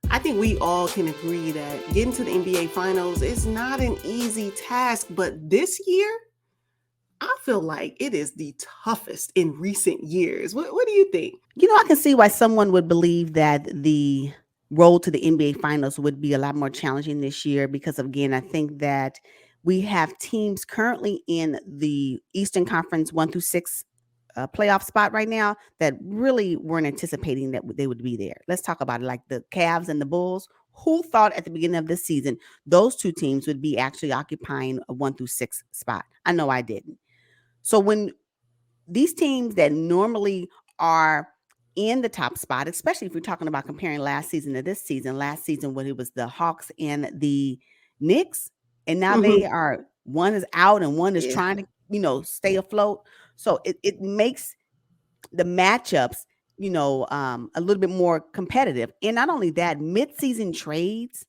I think we all can agree that getting to the NBA Finals is not an easy task, but this year, I feel like it is the toughest in recent years. What do you think? I can see why someone would believe that the road to the NBA Finals would be a lot more challenging this year because, again, I think that we have teams currently in the Eastern Conference 1 through 6 playoff spot right now that really weren't anticipating that they would be there. Let's talk about it, like the Cavs and the Bulls. Who thought at the beginning of this season those two teams would be actually occupying a 1 through 6 spot? I know I didn't. So when these teams that normally are in the top spot, especially if we're talking about comparing last season to this season, last season when it was the Hawks and the Knicks, and now Hmm. they are, one is out and one is Yeah. trying to, stay afloat. So it makes the matchups, a little bit more competitive. And not only that, mid-season trades,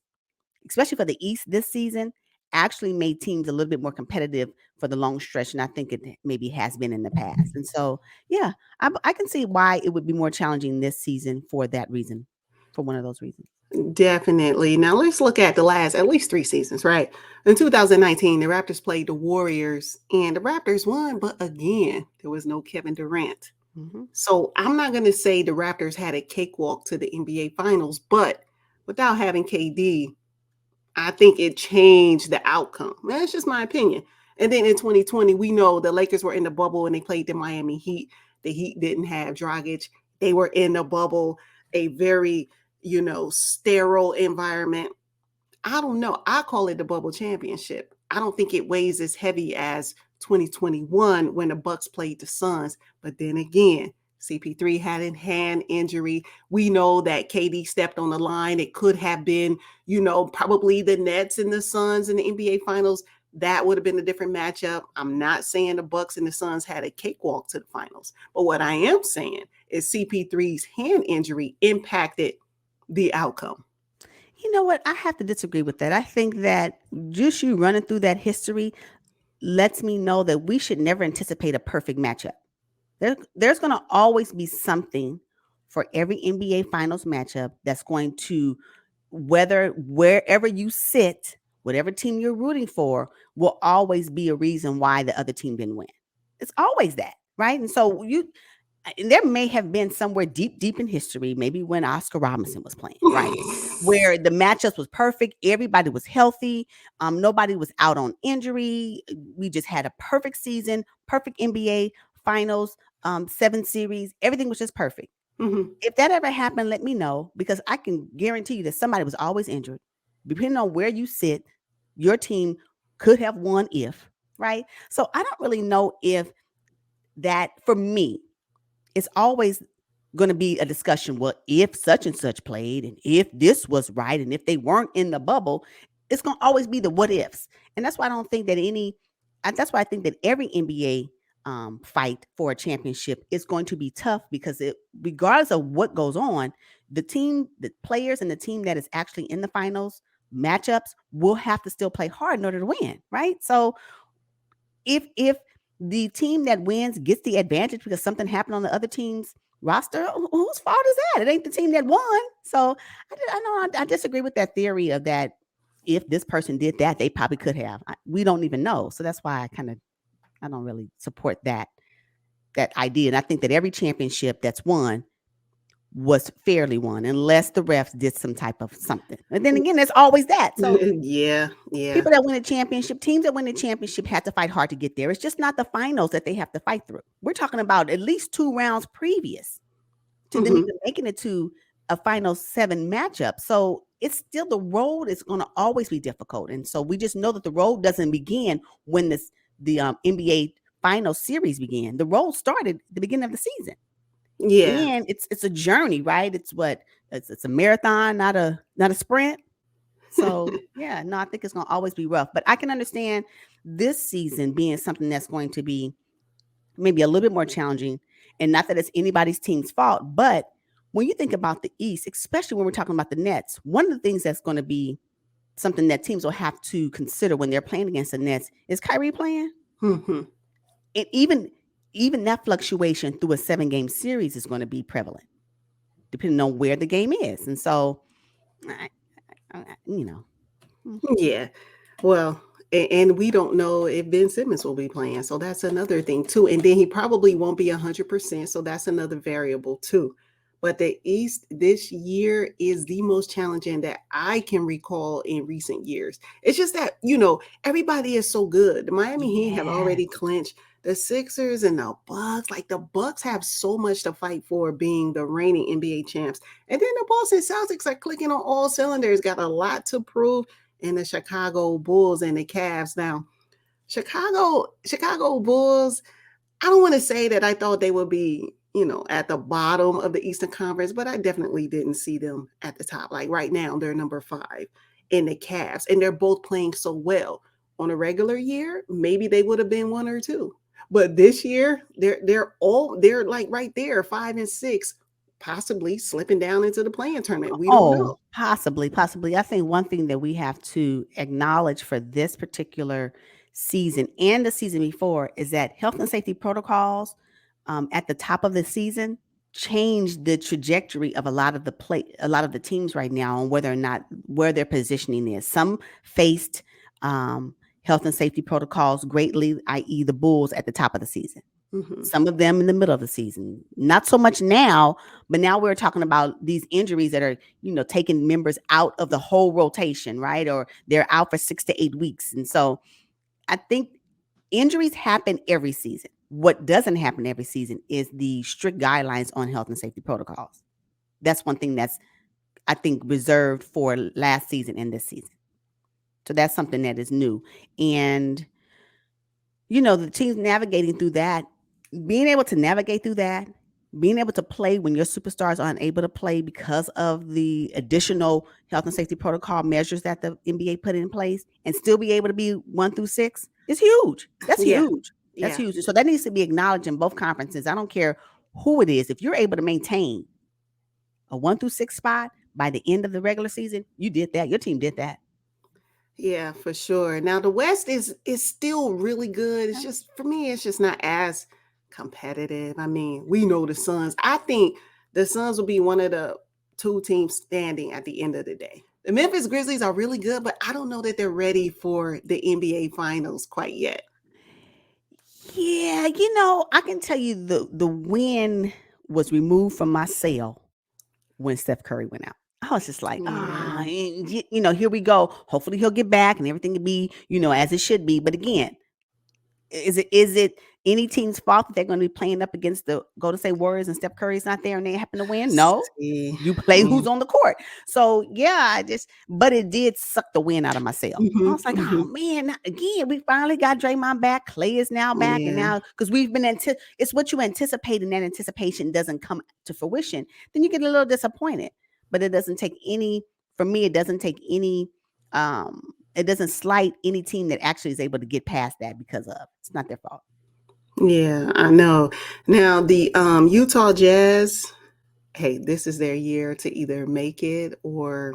especially for the East this season, actually made teams a little bit more competitive for the long stretch. And I think it maybe has been in the past. And so, yeah, I can see why it would be more challenging this season for that reason, for one of those reasons. Definitely. Now let's look at the last at least 3 seasons, right? In 2019, the Raptors played the Warriors and the Raptors won, but again, there was no Kevin Durant. Hmm. So I'm not going to say the Raptors had a cakewalk to the NBA Finals, but without having KD, I think it changed the outcome. That's just my opinion. And then in 2020, we know the Lakers were in the bubble and they played the Miami Heat. The Heat didn't have Dragic. They were in the bubble, a very, sterile environment. I don't know. I call it the bubble championship. I don't think it weighs as heavy as 2021 when the Bucks played the Suns. But then again, CP3 had a hand injury. We know that KD stepped on the line. It could have been, probably the Nets and the Suns in the NBA Finals. That would have been a different matchup. I'm not saying the Bucks and the Suns had a cakewalk to the finals. But what I am saying is CP3's hand injury impacted the outcome. You know what? I have to disagree with that. I think that just you running through that history lets me know that we should never anticipate a perfect matchup. There's going to always be something for every NBA Finals matchup that's going to, whether wherever you sit, whatever team you're rooting for, will always be a reason why the other team didn't win. It's always that, right? And so and there may have been somewhere deep, deep in history, maybe when Oscar Robinson was playing, right? Where the matchups was perfect, everybody was healthy, nobody was out on injury. We just had a perfect season, perfect NBA Finals, 7 series. Everything was just perfect. Mhm. If that ever happened, let me know because I can guarantee you that somebody was always injured. Depending on where you sit, your team could have won if, right? So I don't really know if that, for me, it's always going to be a discussion. Well, if such and such played, and if this was right, and if they weren't in the bubble, it's going to always be the what ifs. And that's why I don't think that that's why I think that every NBA fight for a championship is going to be tough because regardless of what goes on, the players and the team that is actually in the finals matchups will have to still play hard in order to win, right? So if the team that wins gets the advantage because something happened on the other team's roster, whose fault is that? It ain't the team that won. So I know I disagree with that theory of that. If this person did that, they probably could have. We don't even know. So that's why I don't really support that idea. And I think that every championship that's won was fairly won, unless the refs did some type of something. And then again, there's always that. So Yeah, yeah. people that win a championship, teams that win a championship have to fight hard to get there. It's just not the finals that they have to fight through. We're talking about at least 2 rounds previous to them Mhm. even making it to a final 7 matchup. So it's still, the road is going to always be difficult. And so we just know that the road doesn't begin when the NBA final series began. The road started at the beginning of the season. Yeah. And it's a journey, right? It's a marathon, not a sprint. So yeah, no, I think it's going to always be rough, but I can understand this season being something that's going to be maybe a little bit more challenging. And not that it's anybody's team's fault, but when you think about the East, especially when we're talking about the Nets, one of the things that's going to be something that teams will have to consider when they're playing against the Nets is Kyrie playing. Mhm. And even that fluctuation through a 7-game series is going to be prevalent, depending on where the game is. And so I, you know. Mm. Yeah. Well, and we don't know if Ben Simmons will be playing. So that's another thing too. And then he probably won't be 100%. So that's another variable too. But the East this year is the most challenging that I can recall in recent years. It's just that, everybody is so good. The Miami Heat have Yes. already clinched. The Sixers and the Bucks, like the Bucks have so much to fight for being the reigning NBA champs. And then the Boston Celtics are clicking on all cylinders, got a lot to prove, and the Chicago Bulls and the Cavs. Now, Chicago Bulls, I don't want to say that I thought they would be, at the bottom of the Eastern Conference, but I definitely didn't see them at the top. Like right now, they're number 5 in the Cavs, and they're both playing so well. On a regular year, maybe they would have been 1 or 2. But this year, they're like right there, 5 and 6, possibly slipping down into the playing tournament. We don't Oh, know. possibly, possibly. I think one thing that we have to acknowledge for this particular season and the season before is that health and safety protocols at the top of the season changed the trajectory of a lot of the teams right now on whether or not where their positioning is. Some faced health and safety protocols greatly, i.e., the Bulls at the top of the season. Mhm. Some of them in the middle of the season. Not so much now, but now we're talking about these injuries that are, taking members out of the whole rotation, right? Or they're out for 6 to 8 weeks. And so I think injuries happen every season. What doesn't happen every season is the strict guidelines on health and safety protocols. That's one thing that's, I think, reserved for last season and this season. So that's something that is new. And the teams navigating through that, being able to navigate through that, being able to play when your superstars are unable to play because of the additional health and safety protocol measures that the NBA put in place, and still be able to be 1 through 6 is huge. That's Yeah. huge. That's Yeah. huge. And so that needs to be acknowledged in both conferences. I don't care who it is. If you're able to maintain a 1 through 6 spot by the end of the regular season, you did that. Your team did that. Yeah, for sure. Now the West is still really good. It's just for me, it's just not as competitive. I mean, we know the Suns. I think the Suns will be one of the 2 teams standing at the end of the day. The Memphis Grizzlies are really good, but I don't know that they're ready for the NBA Finals quite yet. Yeah, I can tell you the win was removed from my cell when Steph Curry went out. I was just like, Yeah. here we go. Hopefully he'll get back and everything will be, as it should be. But again, is it any team's fault that they're going to be playing up against the Golden State Warriors and Steph Curry's not there and they happen to win? No. See. You play Mm. who's on the court. So yeah, but it did suck the wind out of my sail. I Mhm, was like, oh mhm. man, again, we finally got Draymond back. Clay is now back, and Yeah. now because we've been it's what you anticipate, and that anticipation doesn't come to fruition, then you get a little disappointed. But it doesn't take any, for me, it doesn't take any it doesn't slight any team that actually is able to get past that because of it's not their fault. Yeah, I know. Now the Utah Jazz, hey, this is their year to either make it or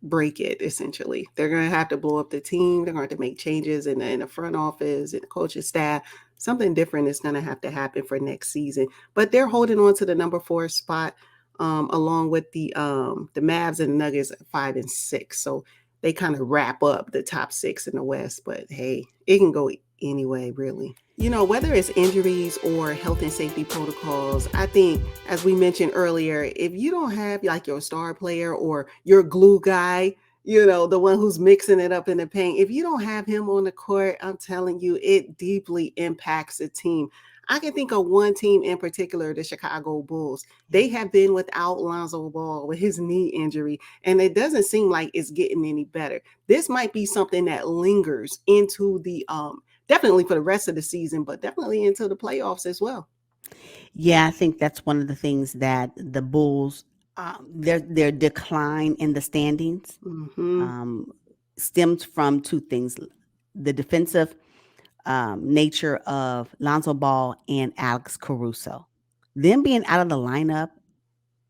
break it, essentially. They're going to have to blow up the team. They're going to have to make changes in the front office, in the coaching staff. Something different is going to have to happen for next season. But they're holding on to the number 4 spot, along with the Mavs and the Nuggets at 5 and 6. So they kind of wrap up the top 6 in the West. But hey, it can go anyway, really. Whether it's injuries or health and safety protocols, I think, as we mentioned earlier, if you don't have like your star player or your glue guy, the one who's mixing it up in the paint, if you don't have him on the court, I'm telling you, it deeply impacts the team. I can think of one team in particular, the Chicago Bulls. They have been without Lonzo Ball with his knee injury, and it doesn't seem like it's getting any better. This might be something that lingers into the definitely for the rest of the season, but definitely into the playoffs as well. Yeah, I think that's one of the things that the Bulls, their decline in the standings, Hmm. um, stems from 2 things: the defensive nature of Lonzo Ball and Alex Caruso. Them being out of the lineup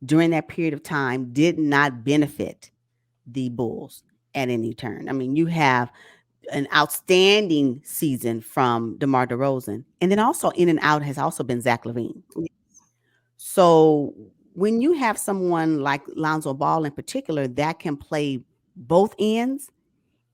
during that period of time did not benefit the Bulls at any turn. I mean, you have an outstanding season from DeMar DeRozan, and then also in and out has also been Zach LaVine. So when you have someone like Lonzo Ball in particular that can play both ends,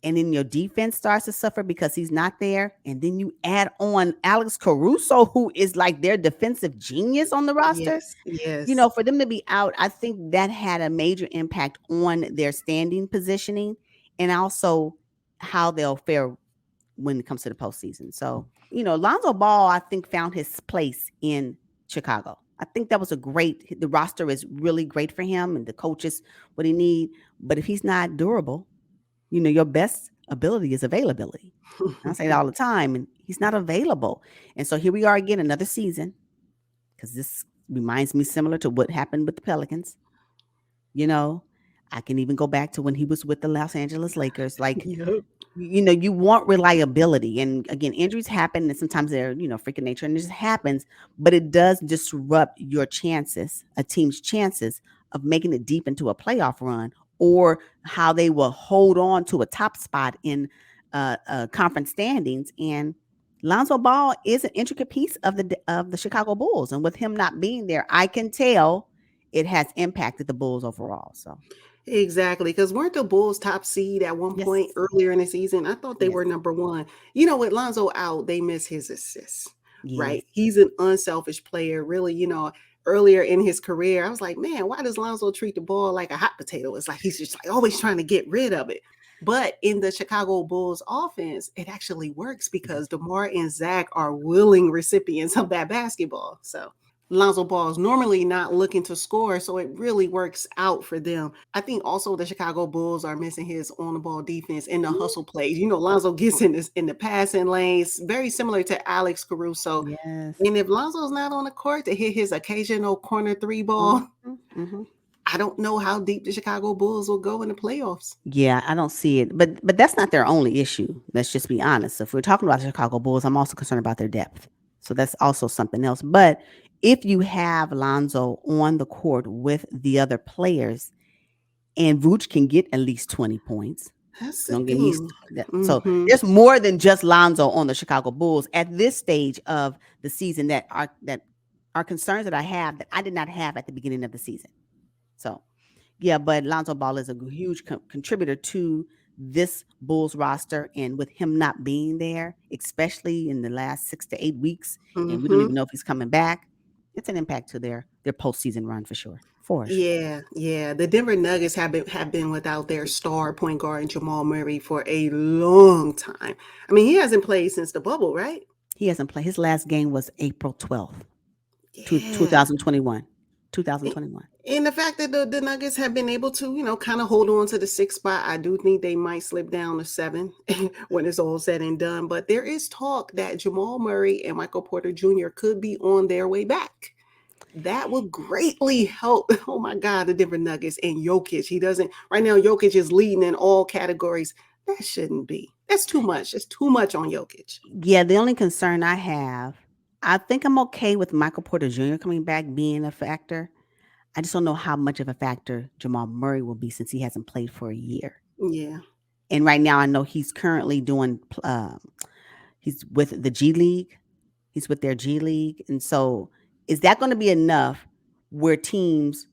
and then your defense starts to suffer because he's not there, and then you add on Alex Caruso, who is like their defensive genius on the roster, Yes, yes. for them to be out, I think that had a major impact on their standing positioning and also how they'll fare when it comes to the postseason. So, Lonzo Ball, I think, found his place in Chicago. I think that was the roster is really great for him and the coaches, what he need. But if he's not durable, your best ability is availability. And I say that all the time, and he's not available. And so here we are again, another season, because this reminds me similar to what happened with the Pelicans. I can even go back to when he was with the Los Angeles Lakers. Like, Yep. you want reliability. And again, injuries happen and sometimes they're, freaking nature and it just happens, but it does disrupt your chances, a team's chances of making it deep into a playoff run or how they will hold on to a top spot in conference standings. And Lonzo Ball is an intricate piece of the Chicago Bulls. And with him not being there, I can tell it has impacted the Bulls overall. So Exactly, because weren't the Bulls top seed at one yes, point earlier in the season? I thought they yes, were number one. With Lonzo out, they miss his assists, yes. right? He's an unselfish player, really. Earlier in his career, I was like, man, why does Lonzo treat the ball like a hot potato? It's like he's just like always trying to get rid of it. But in the Chicago Bulls offense, it actually works because DeMar and Zach are willing recipients of that basketball. So Lonzo Ball is normally not looking to score, so it really works out for them. I think also the Chicago Bulls are missing his on-the-ball defense in the Mhm. hustle plays. Lonzo gets in the passing lanes, very similar to Alex Caruso. Yes. And if Lonzo's not on the court to hit his occasional corner three ball, Mhm, mhm. I don't know how deep the Chicago Bulls will go in the playoffs. Yeah, I don't see it. But that's not their only issue. Let's just be honest. If we're talking about the Chicago Bulls, I'm also concerned about their depth. So that's also something else. But if you have Lonzo on the court with the other players and Vooch can get at least 20 points. That's the Don't get me thing. started. So Hmm. there's more than just Lonzo on the Chicago Bulls at this stage of the season that are concerns that I have that I did not have at the beginning of the season. So yeah, but Lonzo Ball is a huge contributor to this Bulls roster, and with him not being there, especially in the last 6 to 8 weeks, and we don't Hmm. even know if he's coming back, it's an impact to their postseason run for sure. For sure. Yeah, yeah. The Denver Nuggets have been without their star point guard Jamal Murray for a long time. I mean, he hasn't played since the bubble, right? He hasn't played. His last game was April 12th, Yeah. 2021. And 2021. and the fact that the Nuggets have been able to, kind of hold on to the sixth spot, I do think they might slip down to seven when it's all said and done. But there is talk that Jamal Murray and Michael Porter Jr. could be on their way back. That would greatly help. Oh my God, the Denver Nuggets and Jokic. He doesn't right now. Jokic is leading in all categories. That shouldn't be. That's too much. It's too much on Jokic. Yeah, the only concern I have, I think I'm okay with Michael Porter Jr. coming back being a factor. I just don't know how much of a factor Jamal Murray will be since he hasn't played for a year. Yeah. And right now, I know he's currently he's with the G League. He's with their G League. And so, is that going to be enough where teams,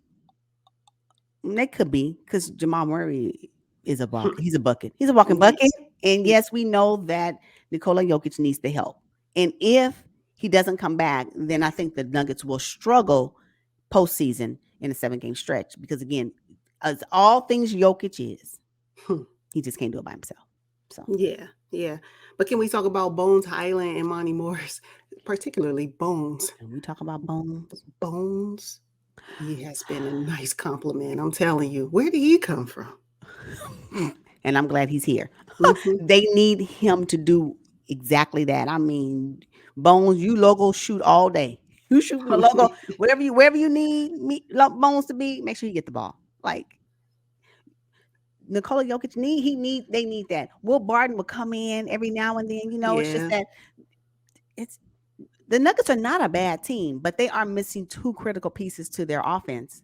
they could be, because Jamal Murray is a bucket. He's a bucket. He's a walking bucket. Yes. And yes, we know that Nikola Jokic needs the help. And if he doesn't come back, then I think the Nuggets will struggle postseason in a 7-game stretch because again, as all things Jokic is, he just can't do it by himself. So Yeah. Yeah. But can we talk about Bones Hyland and Monty Morris, particularly Bones? when we talk about Bones, Bones. He has been a nice compliment. I'm telling you. Where did he come from? and I'm glad he's here. Hmm. They need him to do exactly that. I mean, Bones, you logo shoot all day. You shoot from the logo, wherever you need Bones to be, make sure you get the ball. Like Nikola Jokic they need that. Will Barton will come in every now and then. It's just Yeah. that it's the Nuggets are not a bad team, but they are missing two critical pieces to their offense,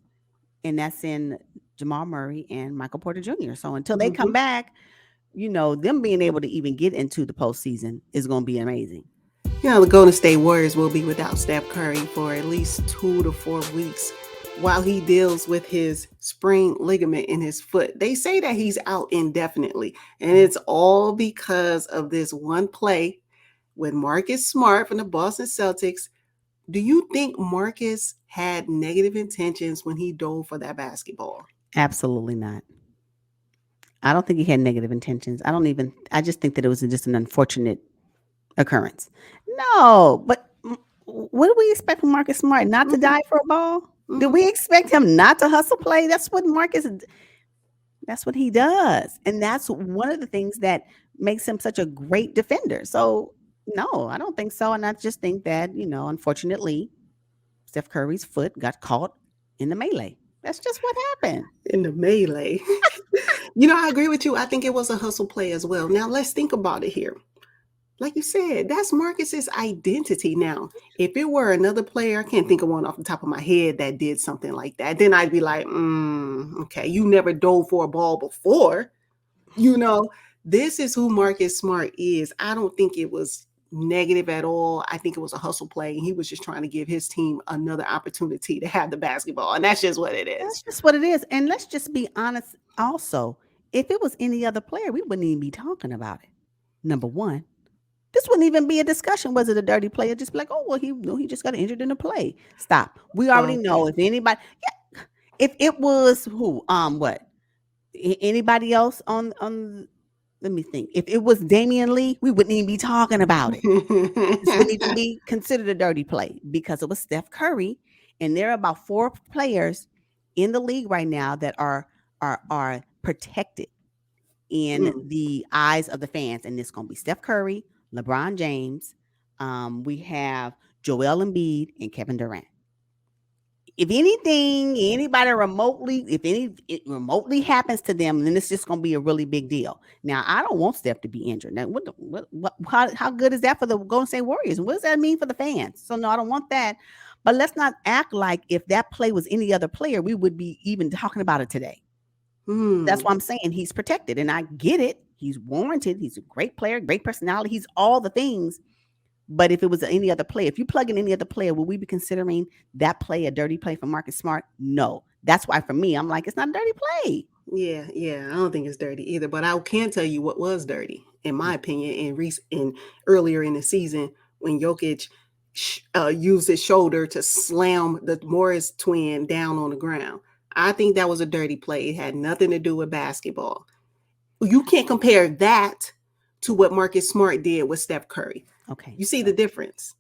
and that's in Jamal Murray and Michael Porter Jr. So until they come Hmm. back, them being able to even get into the postseason is going to be amazing. The Golden State Warriors will be without Steph Curry for at least 2 to 4 weeks. while he deals with his sprained ligament in his foot. They say that he's out indefinitely, and it's all because of this one play with Marcus Smart from the Boston Celtics. Do you think Marcus had negative intentions when he dove for that basketball? Absolutely not. I don't think he had negative intentions. I just think that it was just an unfortunate occurrence. No, but what do we expect from Marcus Smart? Not to Mm-hmm, die for a ball? Do mm-hmm. we expect him not to hustle play? That's what he does. And that's one of the things that makes him such a great defender. So no, I don't think so. And I just think that, unfortunately, Steph Curry's foot got caught in the melee. That's just what happened. In the melee. I agree with you. I think it was a hustle play as well. Now, let's think about it here. Like you said, that's Marcus's identity now. If it were another player, I can't think of one off the top of my head that did something like that. Then I'd be like, okay, you never dove for a ball before. You know, this is who Marcus Smart is. I don't think it was negative at all. I think it was a hustle play. And he was just trying to give his team another opportunity to have the basketball. And that's just what it That's is. just what it is. And let's just be honest also. If it was any other player, we wouldn't even be talking about it. Number one, this wouldn't even be a discussion. Was it a dirty play? It'd just be like, oh, well, he just got injured in a play. Stop. We already Okay. know if anybody, yeah, if it was who, what? Anybody else on, let me think. If it was Damian Lee, we wouldn't even be talking about it. This wouldn't even be considered a dirty play because it was Steph Curry, and there are about 4 players in the league right now that are protected in Mm. the eyes of the fans, and it's going to be Steph Curry, LeBron James. We have Joel Embiid and Kevin Durant. If anything, if it remotely happens to them, then it's just going to be a really big deal. Now, I don't want Steph to be injured. Now, how good is that for the Golden State Warriors? What does that mean for the fans? So, no, I don't want that. But let's not act like if that play was any other player, we would be even talking about it today. That's Hmm. why I'm saying he's protected, and I get it. He's warranted. He's a great player, great personality. He's all the things. But if it was any other player, if you plug in any other player, will we be considering that play a dirty play for Marcus Smart? No. That's why for me, I'm like, it's not a dirty play. Yeah. I don't think it's dirty either. But I can tell you what was dirty, in my opinion, in earlier in the season when Jokic used his shoulder to slam the Morris twin down on the ground. I think that was a dirty play. It had nothing to do with basketball. You can't compare that to what Marcus Smart did with Steph Curry. Okay. You see the difference.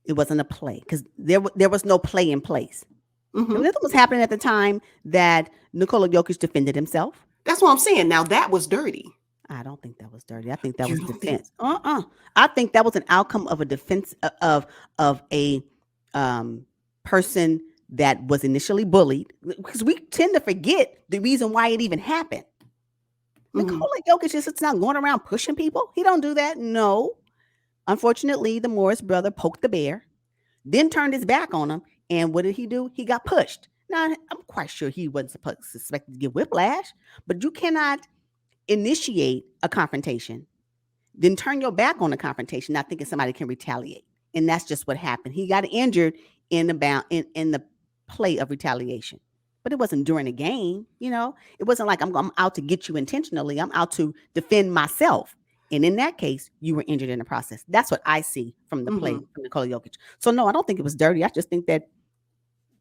It wasn't a play because there was no play in place. Hmm. Nothing was happening at the time that Nikola Jokic defended himself. That's what I'm saying. Now that was dirty. I don't think that was dirty. I think that You was don't think? defense. I think that was an outcome of a defense of a person that was initially bullied because we tend to forget the reason why it even happened. Hmm. Nikola Jokic is not going around pushing people. He don't do that. No. Unfortunately, the Morris brother poked the bear, then turned his back on him. And what did he do? He got pushed. Now, I'm quite sure he wasn't suspected to get whiplash, but you cannot initiate a confrontation, then turn your back on the confrontation, not thinking somebody can retaliate. And that's just what happened. He got injured in the play of retaliation. But it wasn't during a game, It wasn't like I'm out to get you intentionally. I'm out to defend myself. And in that case, you were injured in the process. That's what I see from the play Hmm. from Nikola Jokic. So no, I don't think it was dirty. I just think that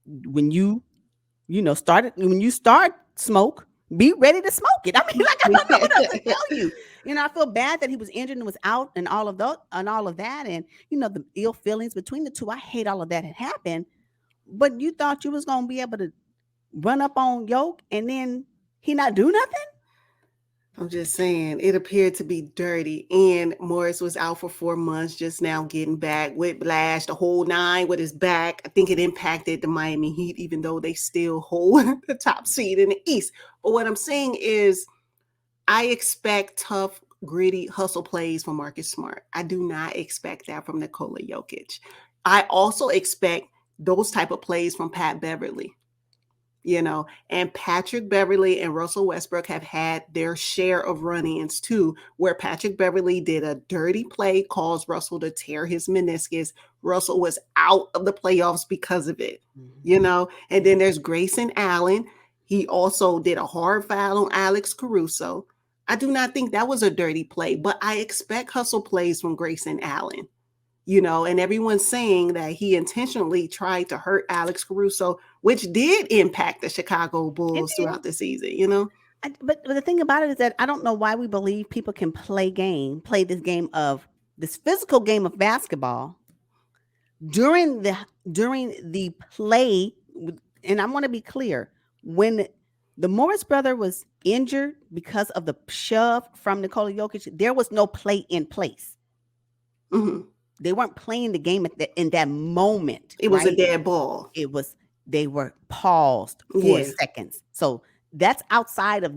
when when you start smoke, be ready to smoke it. I mean, like I don't know what else to tell you. I feel bad that he was injured and was out and all of that, and the ill feelings between the two. I hate all of that had happened. But you thought you was gonna be able to run up on Yoke and then he not do nothing? I'm just saying, it appeared to be dirty. And Morris was out for 4 months, just now getting back, whiplash, the whole nine with his back. I think it impacted the Miami Heat, even though they still hold the top seed in the East. But what I'm saying is, I expect tough, gritty hustle plays from Marcus Smart. I do not expect that from Nikola Jokic. I also expect those type of plays from Pat Beverly. And Patrick Beverly and Russell Westbrook have had their share of run-ins too, where Patrick Beverly did a dirty play, caused Russell to tear his meniscus. Russell was out of the playoffs because of it, Mhm. And then there's Grayson Allen. He also did a hard foul on Alex Caruso. I do not think that was a dirty play, but I expect hustle plays from Grayson Allen, and everyone's saying that he intentionally tried to hurt Alex Caruso, which did impact the Chicago It Bulls did. throughout the season. But the thing about it is that I don't know why we believe people can play this physical game of basketball during the play. And I want to be clear, when the Morris brother was injured because of the shove from Nikola Jokic, there was no play in place. Mm-hmm. They weren't playing the game in that moment, It was a right? dead ball. They were paused for Yeah. seconds. So that's outside of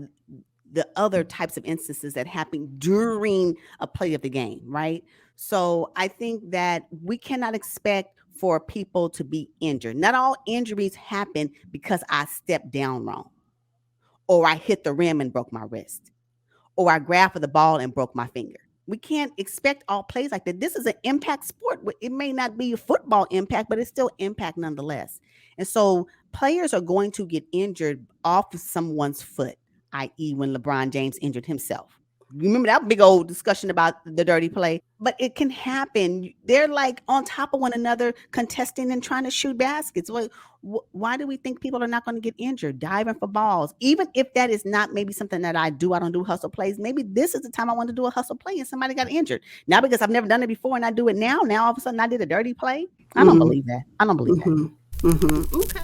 the other types of instances that happen during a play of the game, right? So I think that we cannot expect for people to be injured. Not all injuries happen because I stepped down wrong, or I hit the rim and broke my wrist, or I grabbed for the ball and broke my finger. We can't expect all plays like that. This is an impact sport. It may not be a football impact, but it's still impact nonetheless. And so players are going to get injured off of someone's foot, i.e., when LeBron James injured himself. You remember that big old discussion about the dirty play? But it can happen. They're like on top of one another, contesting and trying to shoot baskets. Why do we think people are not going to get injured diving for balls? Even if that is not maybe something that I do, I don't do hustle plays. Maybe this is the time I want to do a hustle play and somebody got injured. Now because I've never done it before and I do it now all of a sudden I did a dirty play. I don't Mm-hmm. believe that. I don't believe that. Mm-hmm. Mm-hmm. Okay.